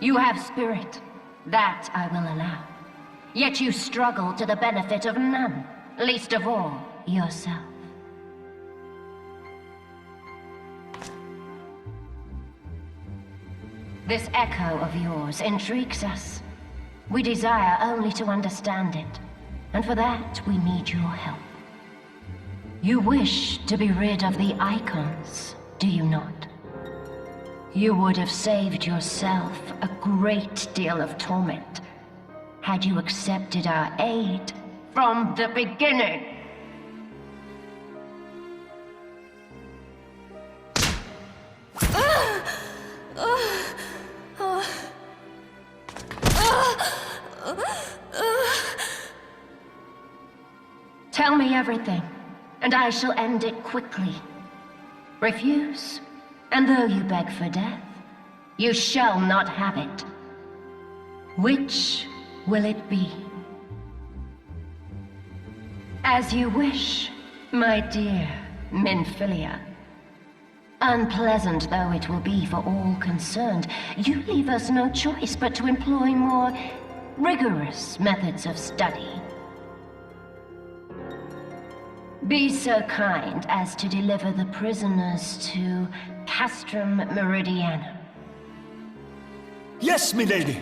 You have spirit. That I will allow. Yet you struggle to the benefit of none, least of all, yourself. This echo of yours intrigues us. We desire only to understand it, and for that we need your help. You wish to be rid of the icons, do you not? You would have saved yourself a great deal of torment had you accepted our aid from the beginning. Tell me everything, and I shall end it quickly. Refuse, and though you beg for death, you shall not have it. Which will it be? As you wish, my dear Minfilia. Unpleasant though it will be for all concerned, you leave us no choice but to employ more rigorous methods of study. Be so kind as to deliver the prisoners to Castrum Meridianum. Yes, milady.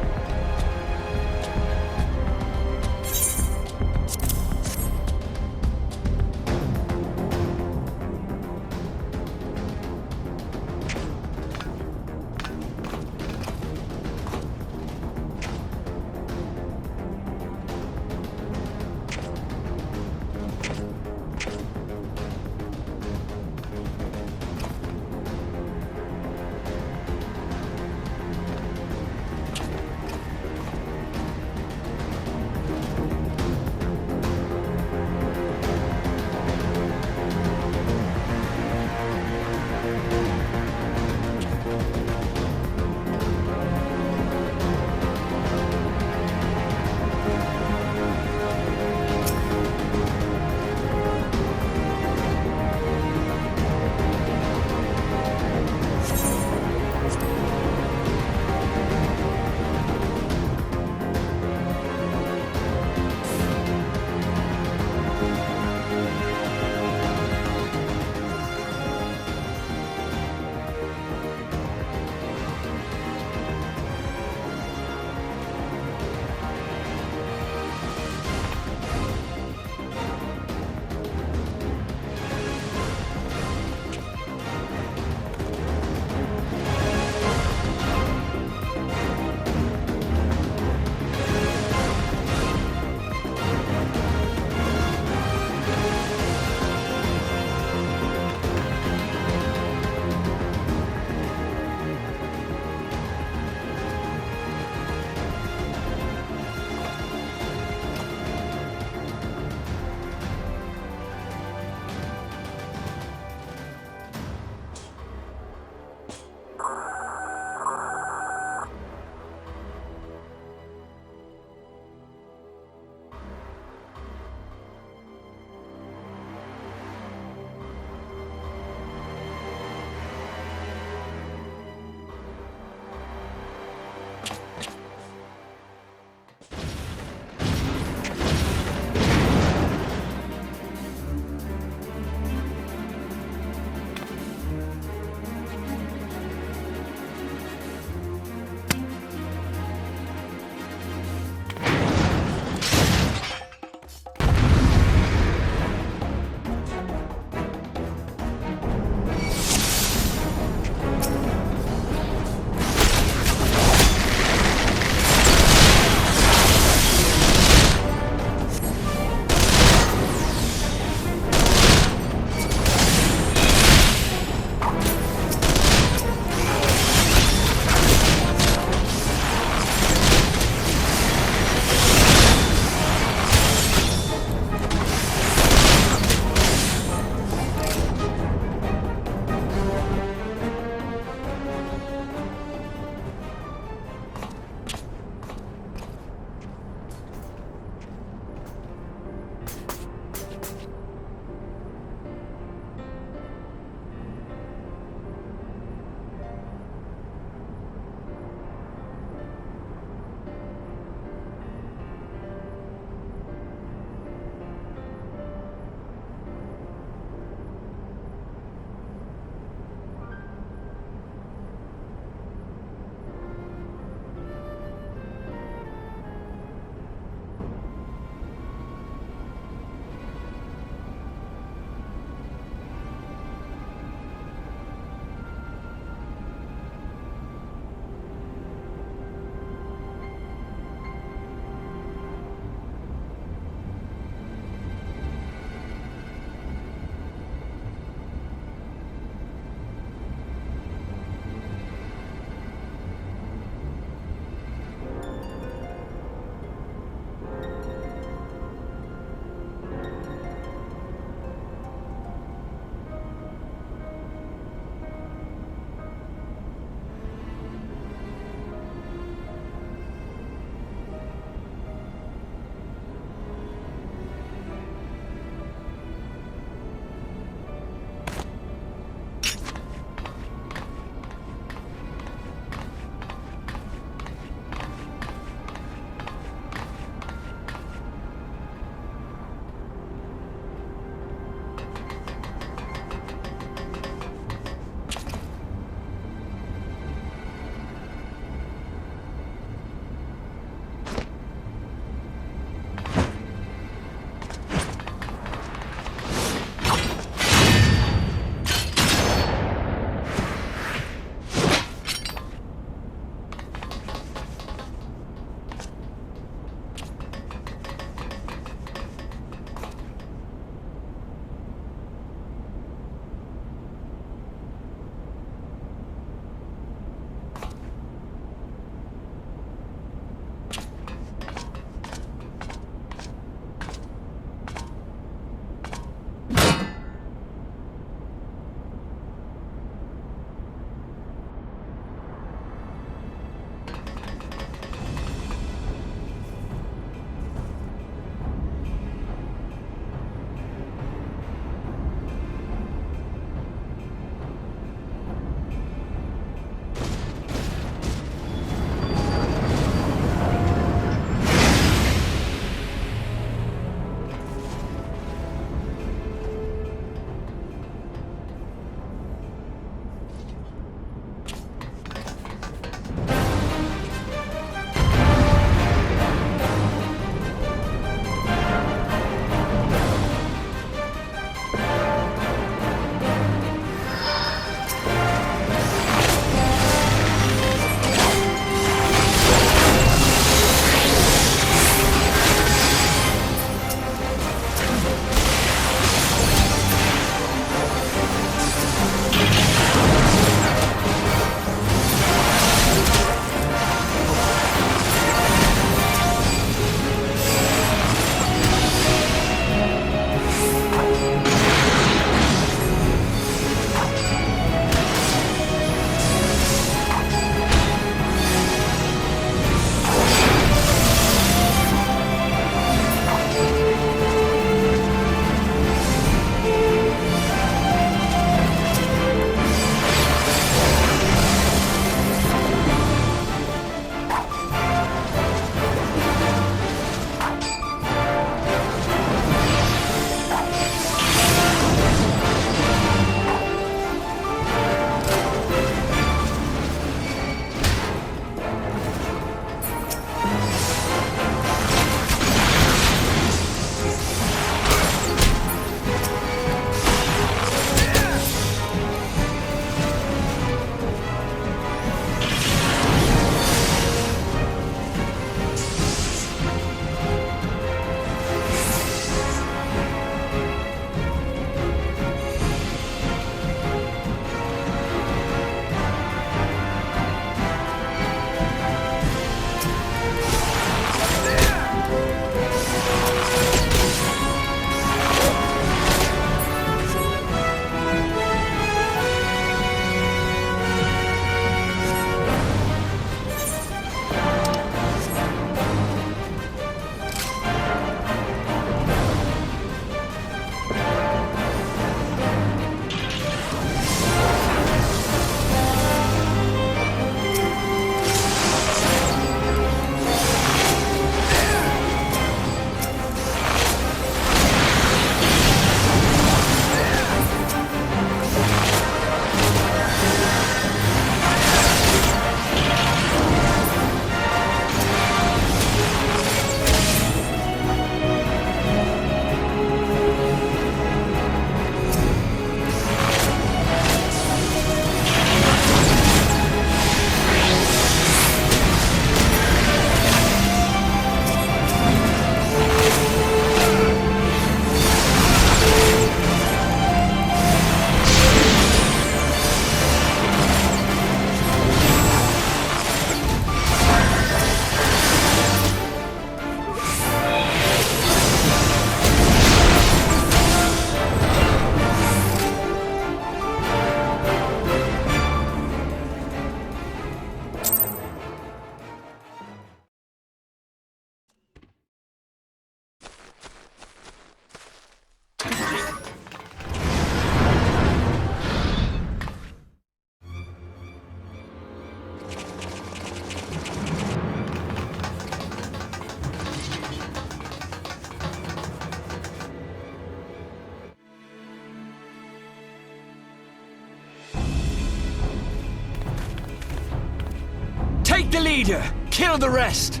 Take the leader! Kill the rest!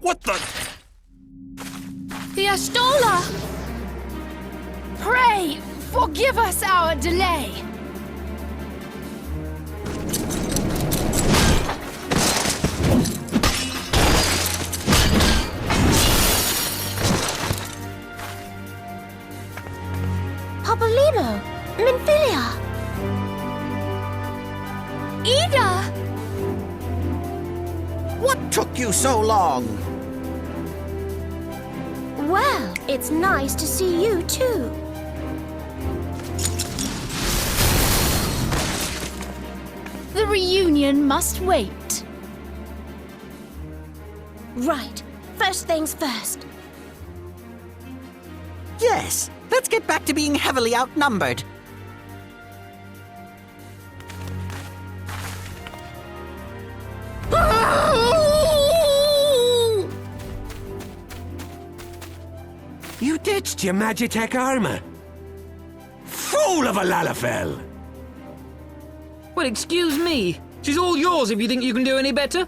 What the? The Ashtola! Pray, forgive us our delay. Papolino, Minfilia. Ida! What took you so long? Well, it's nice to see you too. The reunion must wait. Right. First things first. Yes, let's get back to being heavily outnumbered. You ditched your Magitech armor. Fool of a Lalafell! Well, excuse me. She's all yours if you think you can do any better.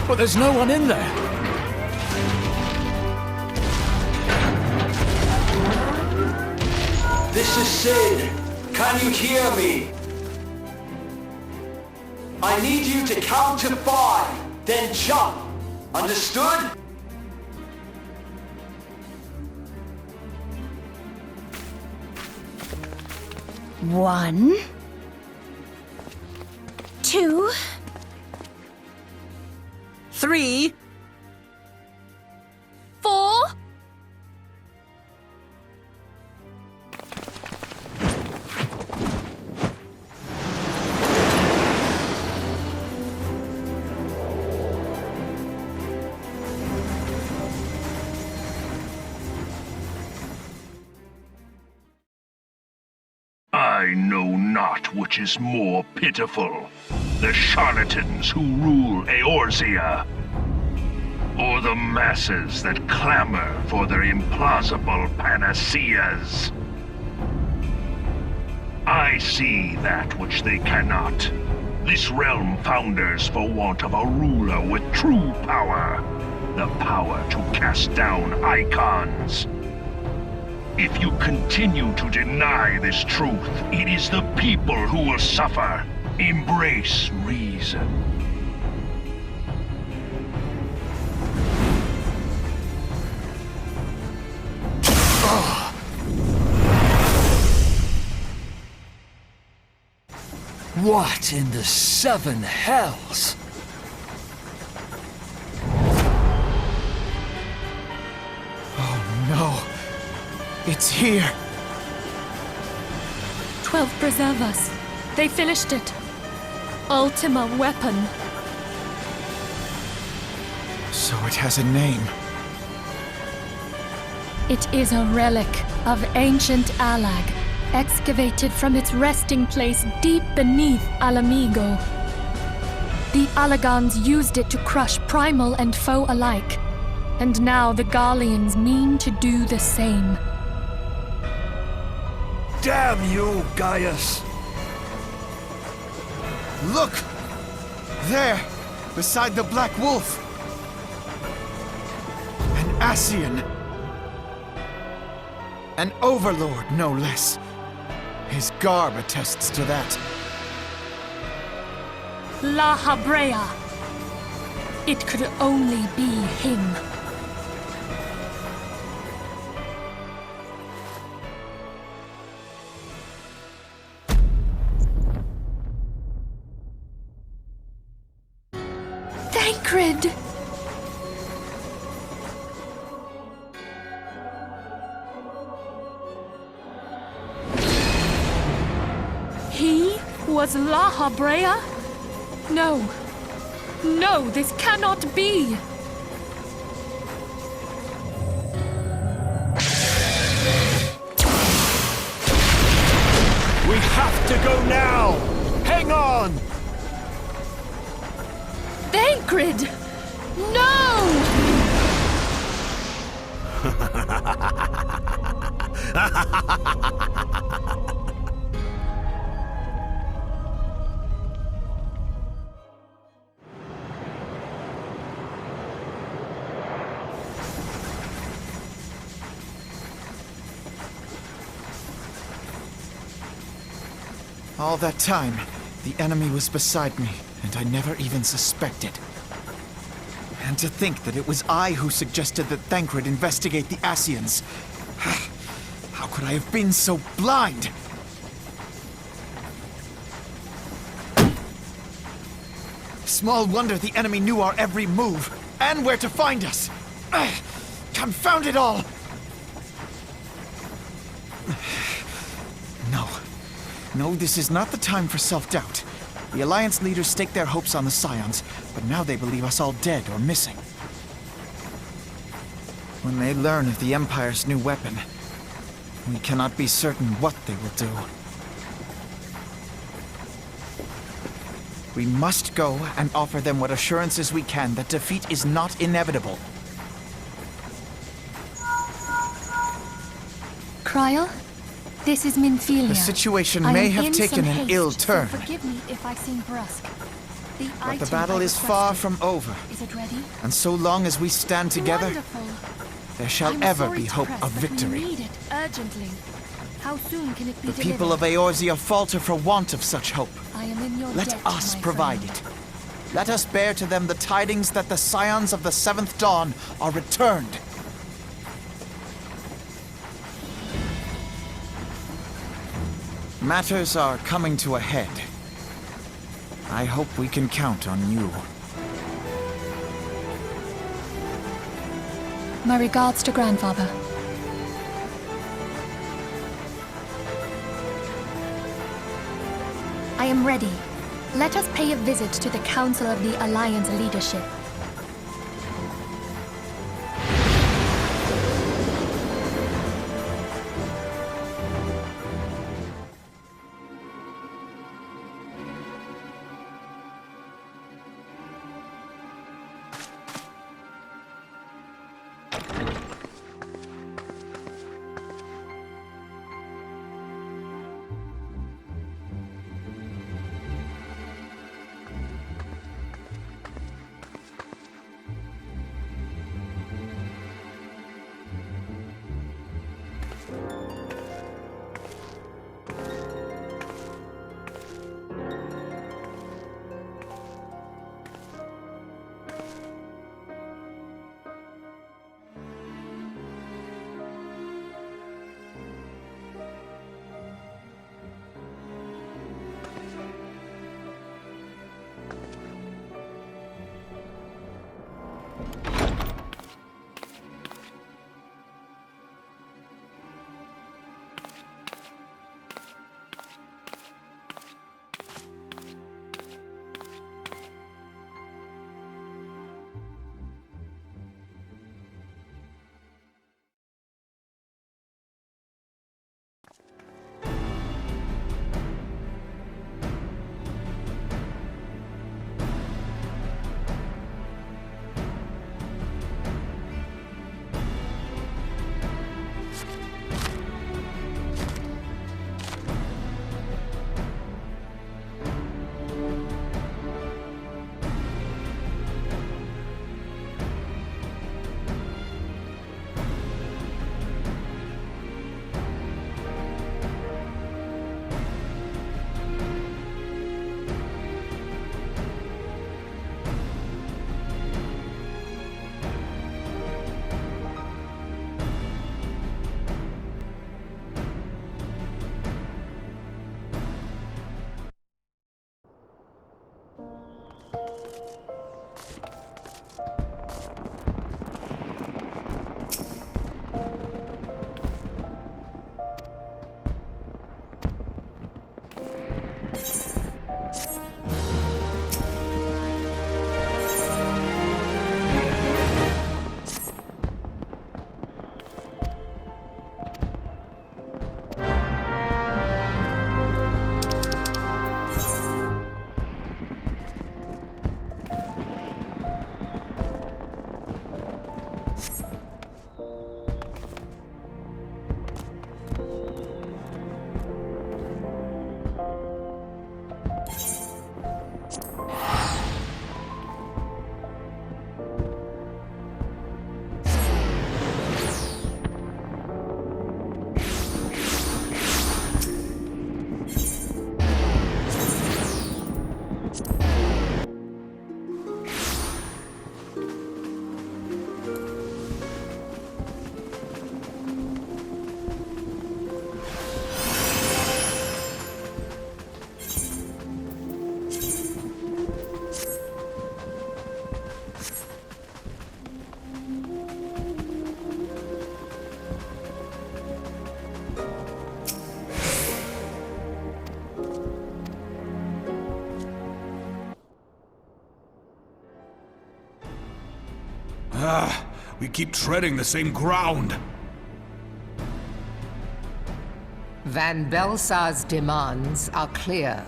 But there's no one in there. This is Sid. Can you hear me? I need you to count to 5, then jump. Understood? One, 2, 3, 4. I know not which is more pitiful, the charlatans who rule Eorzea, or the masses that clamor for their implausible panaceas. I see that which they cannot. This realm founders for want of a ruler with true power, the power to cast down icons. If you continue to deny this truth, it is the people who will suffer. Embrace reason. What in the 7 hells? Oh no. It's here. 12 preserve us. They finished it. Ultima weapon. So it has a name. It is a relic of ancient Alag, excavated from its resting place deep beneath Alamigo. The Alagans used it to crush primal and foe alike, and now the Garleans mean to do the same. Damn you, Gaius! Look! There, beside the Black Wolf. An Ascian. An overlord, no less. His garb attests to that. La Habrea. It could only be him. Thancred! He was La Habrea? No. No, this cannot be. to go now! Hang on! Thancred! No! All that time, the enemy was beside me, and I never even suspected. And to think that it was I who suggested that Thancred investigate the Ascians. How could I have been so blind? Small wonder the enemy knew our every move, and where to find us. Confound it all! No, this is not the time for self-doubt. The Alliance leaders staked their hopes on the Scions, but now they believe us all dead or missing. When they learn of the Empire's new weapon, we cannot be certain what they will do. We must go and offer them what assurances we can that defeat is not inevitable. Cryle? This is Minfilia. The situation I may am have in taken some an haste, ill so turn. forgive me if I seem brusque. The But the item battle I is far requested. from over. Is it ready? And so long as we stand together, Wonderful. there shall I'm ever sorry be to hope press, of but we victory. need it urgently. How soon can it be The people of delivered? Eorzea falter for want of such hope. I am in your Let debt, us my provide friend. it. Let us bear to them the tidings that the Scions of the Seventh Dawn are returned. Matters are coming to a head. I hope we can count on you. My regards to Grandfather. I am ready. Let us pay a visit to the Council of the Alliance leadership. We keep treading the same ground. Van Belsar's demands are clear.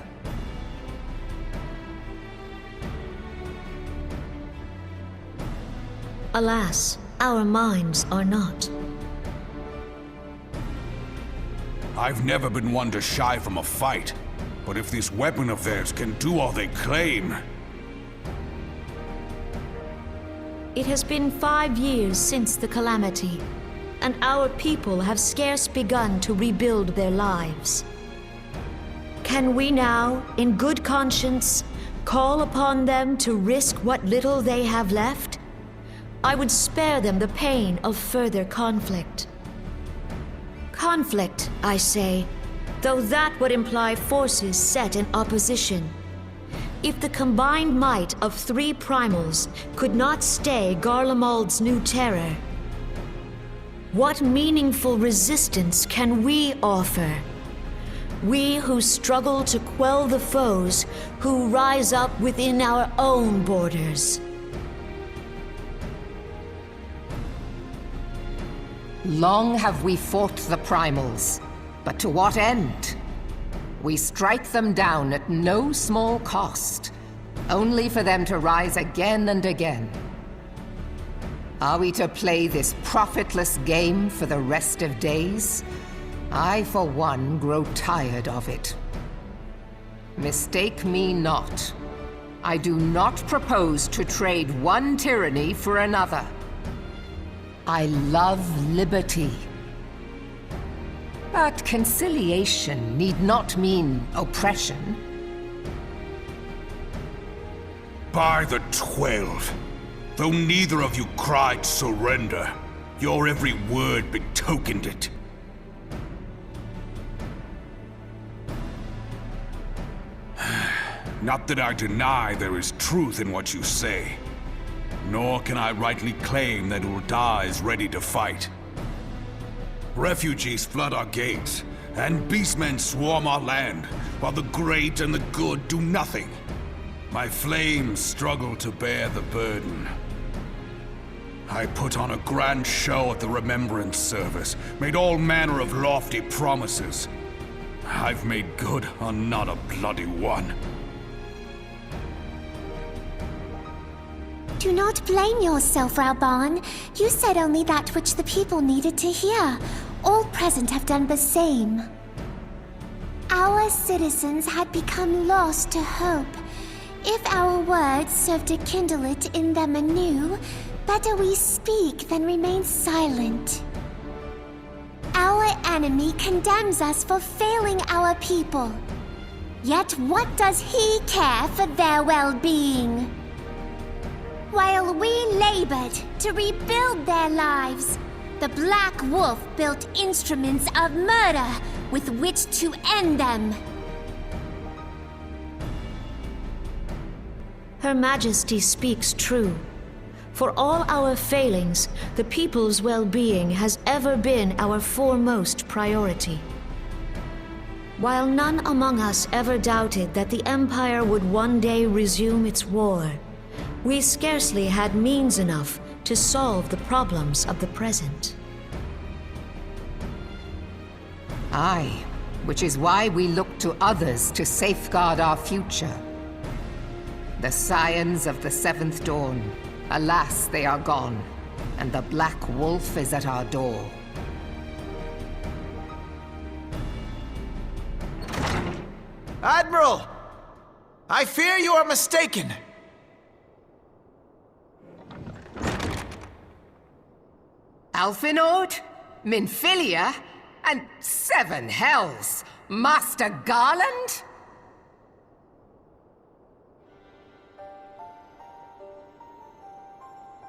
Alas, our minds are not. I've never been one to shy from a fight, but if this weapon of theirs can do all they claim... It has been 5 years since the calamity, and our people have scarce begun to rebuild their lives. Can we now, in good conscience, call upon them to risk what little they have left? I would spare them the pain of further conflict. Conflict, I say, though that would imply forces set in opposition. If the combined might of 3 primals could not stay Garlemald's new terror, what meaningful resistance can we offer? We who struggle to quell the foes who rise up within our own borders. Long have we fought the primals, but to what end? We strike them down at no small cost, only for them to rise again and again. Are we to play this profitless game for the rest of days? I, for one, grow tired of it. Mistake me not. I do not propose to trade one tyranny for another. I love liberty. But conciliation need not mean oppression. By the 12, though neither of you cried surrender, your every word betokened it. Not that I deny there is truth in what you say, nor can I rightly claim that Ul'dah is ready to fight. Refugees flood our gates, and beastmen swarm our land, while the great and the good do nothing. My flames struggle to bear the burden. I put on a grand show at the Remembrance Service, made all manner of lofty promises. I've made good on not a bloody one. Do not blame yourself, Reborn. You said only that which the people needed to hear. All present have done the same. Our citizens had become lost to hope. If our words serve to kindle it in them anew, better we speak than remain silent. Our enemy condemns us for failing our people. Yet what does he care for their well-being? While we labored to rebuild their lives, the Black Wolf built instruments of murder with which to end them. Her Majesty speaks true. For all our failings, the people's well-being has ever been our foremost priority. While none among us ever doubted that the Empire would one day resume its war, we scarcely had means enough to solve the problems of the present. Aye, which is why we look to others to safeguard our future. The Scions of the Seventh Dawn, alas, they are gone, and the Black Wolf is at our door. Admiral! I fear you are mistaken. Alfinord, Minfilia, and 7 hells, Master Garland?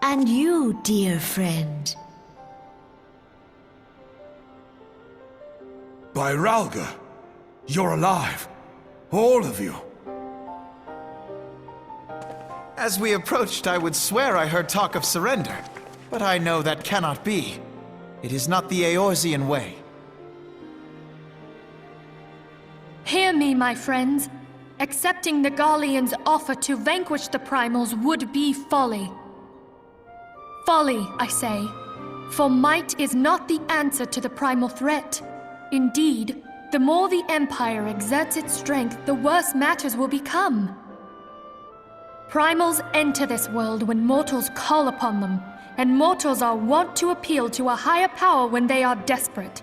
And you, dear friend. By Ralga, you're alive. All of you. As we approached, I would swear I heard talk of surrender. But I know that cannot be. It is not the Eorzean way. Hear me, my friends. Accepting the Garlean's offer to vanquish the Primals would be folly. Folly, I say. For might is not the answer to the primal threat. Indeed, the more the Empire exerts its strength, the worse matters will become. Primals enter this world when mortals call upon them, and mortals are wont to appeal to a higher power when they are desperate.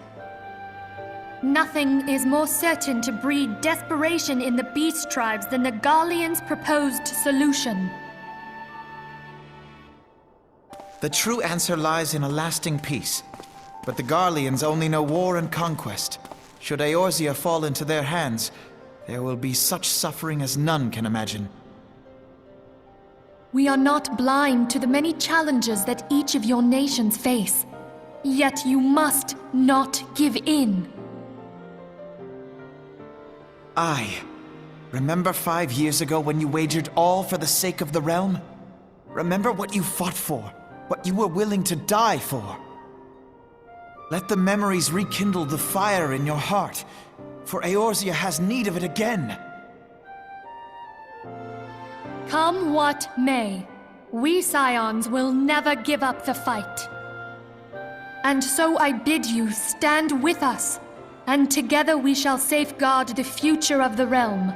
Nothing is more certain to breed desperation in the beast tribes than the Garleans' proposed solution. The true answer lies in a lasting peace. But the Garleans only know war and conquest. Should Eorzea fall into their hands, there will be such suffering as none can imagine. We are not blind to the many challenges that each of your nations face. Yet you must not give in. Remember 5 years ago when you wagered all for the sake of the realm? Remember what you fought for, what you were willing to die for. Let the memories rekindle the fire in your heart, for Eorzea has need of it again. Come what may, we Scions will never give up the fight. And so I bid you stand with us, and together we shall safeguard the future of the realm.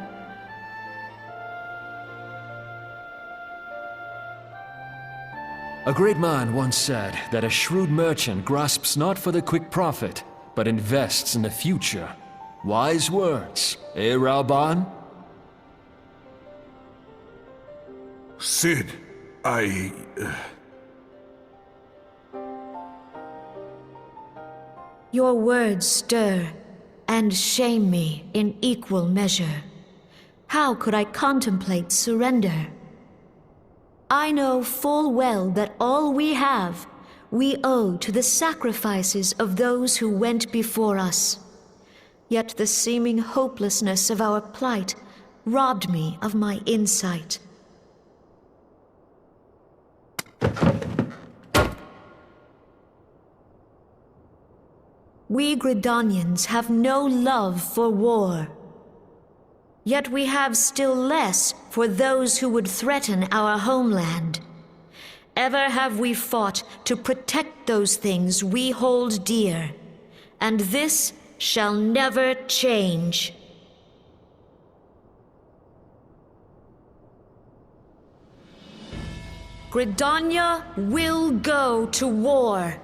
A great man once said that a shrewd merchant grasps not for the quick profit, but invests in the future. Wise words, eh, Rauban? Cid, Your words stir and shame me in equal measure. How could I contemplate surrender? I know full well that all we have, we owe to the sacrifices of those who went before us. Yet the seeming hopelessness of our plight robbed me of my insight. We Gridanians have no love for war. Yet we have still less for those who would threaten our homeland. Ever have we fought to protect those things we hold dear, and this shall never change. Gridania will go to war.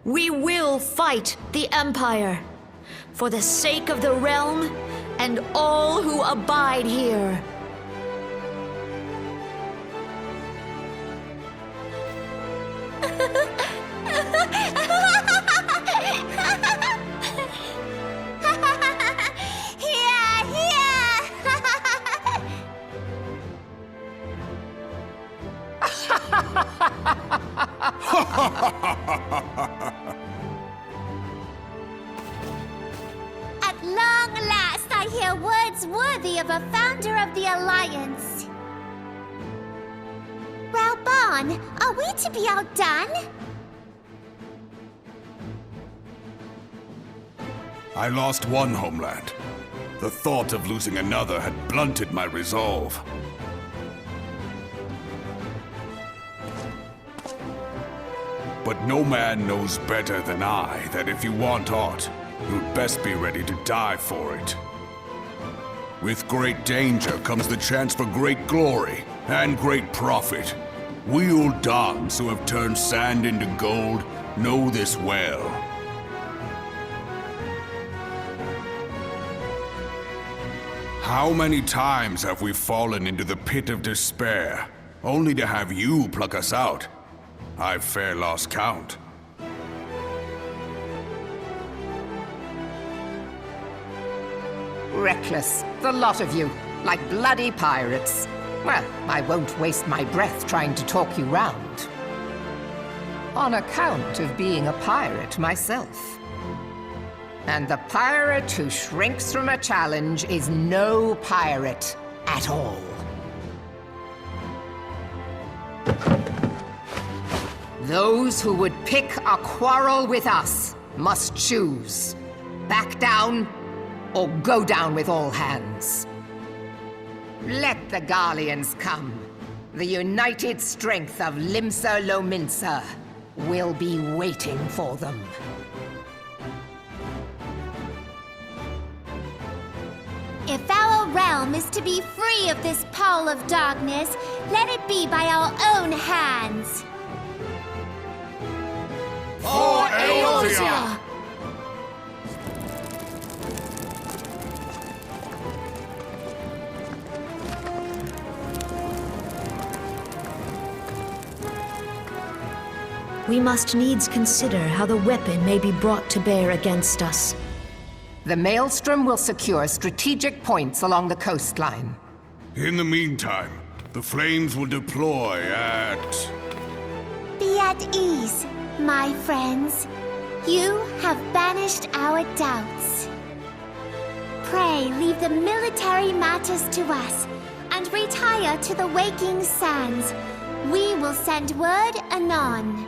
We will fight the Empire for the sake of the realm and all who abide here. At long last, I hear words worthy of a founder of the Alliance. Rauban, are we to be outdone? I lost one homeland. The thought of losing another had blunted my resolve. But no man knows better than I that if you want aught, you'd best be ready to die for it. With great danger comes the chance for great glory and great profit. We old dons who have turned sand into gold know this well. How many times have we fallen into the pit of despair, only to have you pluck us out? I've fair lost count. Reckless, the lot of you, like bloody pirates. Well, I won't waste my breath trying to talk you round. On account of being a pirate myself. And the pirate who shrinks from a challenge is no pirate at all. Those who would pick a quarrel with us must choose. Back down, or go down with all hands. Let the Garleans come. The united strength of Limsa Lominsa will be waiting for them. If our realm is to be free of this pall of darkness, let it be by our own hands. For Eorzea! We must needs consider how the weapon may be brought to bear against us. The Maelstrom will secure strategic points along the coastline. In the meantime, the flames will deploy at... Be at ease, my friends. You have banished our doubts. Pray leave the military matters to us, and retire to the waking sands. We will send word anon.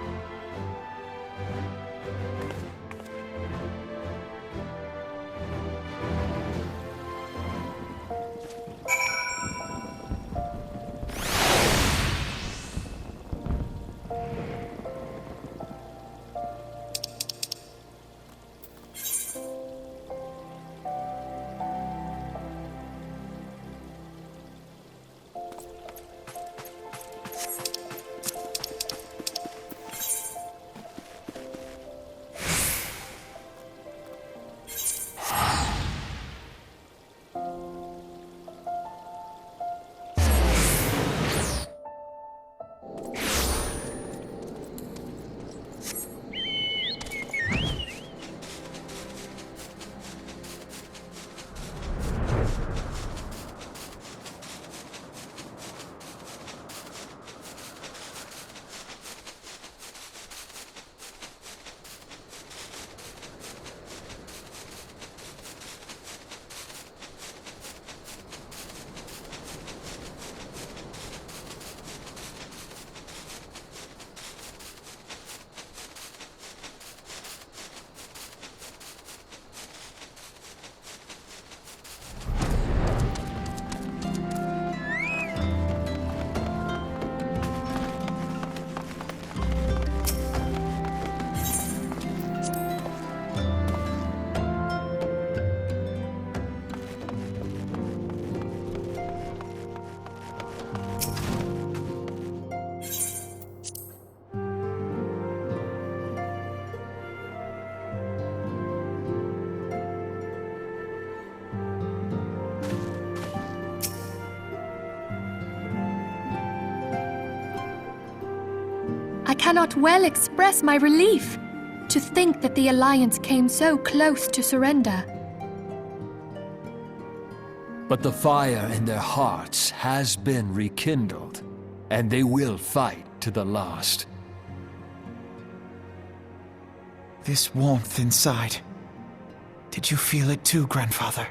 I cannot well express my relief to think that the Alliance came so close to surrender. But the fire in their hearts has been rekindled, and they will fight to the last. This warmth inside. Did you feel it too, Grandfather?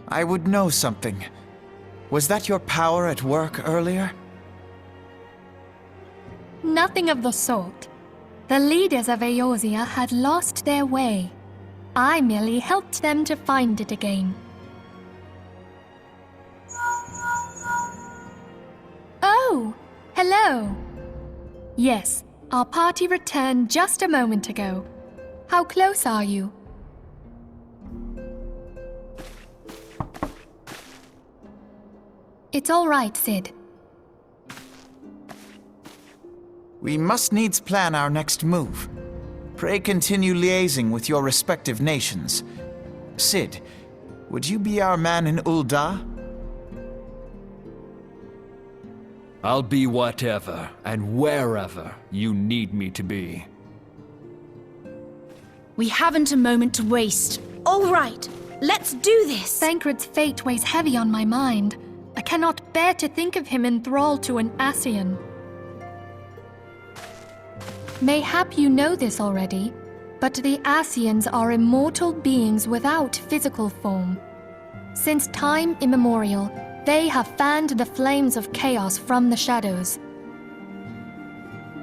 I would know something. Was that your power at work earlier? Nothing of the sort. The leaders of Eorzea had lost their way. I merely helped them to find it again. Oh, hello. Yes, our party returned just a moment ago. How close are you? It's all right, Sid. We must needs plan our next move. Pray continue liaising with your respective nations. Sid, would you be our man in Ul'dah? I'll be whatever and wherever you need me to be. We haven't a moment to waste. All right, let's do this! Thancred's fate weighs heavy on my mind. I cannot bear to think of him enthralled to an Ascian. Mayhap you know this already, but the Ascians are immortal beings without physical form. Since time immemorial, they have fanned the flames of chaos from the shadows.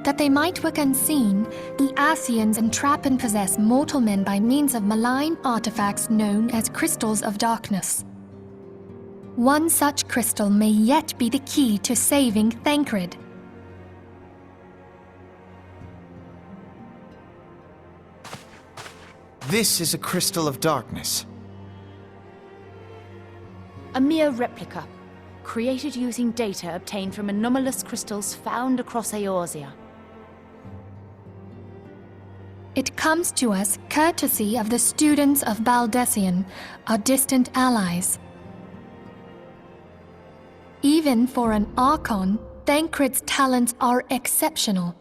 That they might work unseen, the Ascians entrap and possess mortal men by means of malign artifacts known as crystals of darkness. One such crystal may yet be the key to saving Thancred. This is a crystal of darkness. A mere replica, created using data obtained from anomalous crystals found across Eorzea. It comes to us courtesy of the students of Baldessian, our distant allies. Even for an Archon, Thancred's talents are exceptional.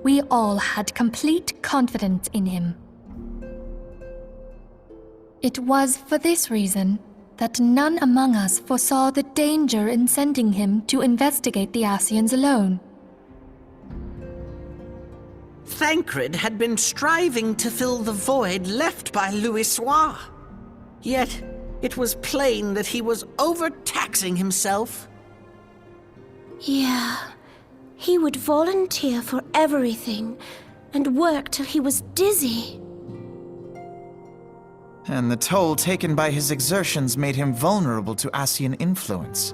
We all had complete confidence in him. It was for this reason that none among us foresaw the danger in sending him to investigate the Ascians alone. Thancred had been striving to fill the void left by Louisoix. Yet, it was plain that he was overtaxing himself. Yeah, he would volunteer for everything and work till he was dizzy. And the toll taken by his exertions made him vulnerable to Ascian influence.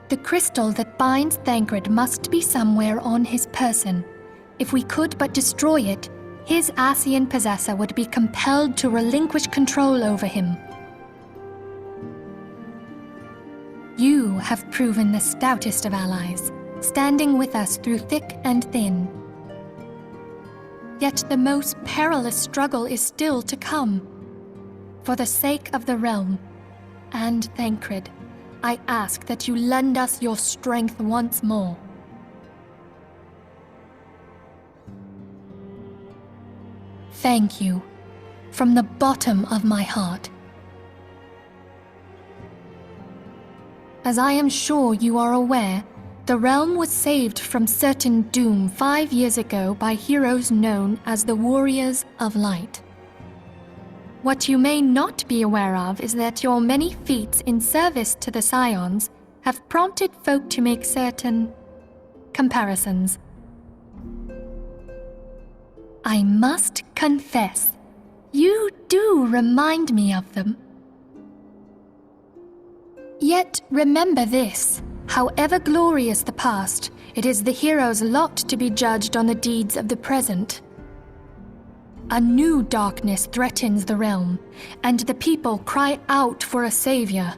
The crystal that binds Thancred must be somewhere on his person. If we could but destroy it, his Ascian possessor would be compelled to relinquish control over him. You have proven the stoutest of allies, standing with us through thick and thin. Yet the most perilous struggle is still to come. For the sake of the realm and Thancred, I ask that you lend us your strength once more. Thank you, from the bottom of my heart. As I am sure you are aware, the realm was saved from certain doom 5 years ago by heroes known as the Warriors of Light. What you may not be aware of is that your many feats in service to the Scions have prompted folk to make certain comparisons. I must confess, you do remind me of them. Yet remember this, however glorious the past, it is the hero's lot to be judged on the deeds of the present. A new darkness threatens the realm, and the people cry out for a savior.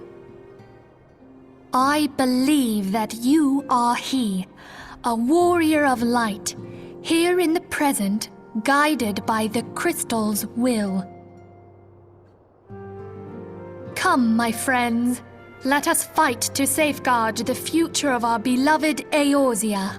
I believe that you are he, a warrior of light, here in the present, guided by the crystal's will. Come, my friends, let us fight to safeguard the future of our beloved Eorzea.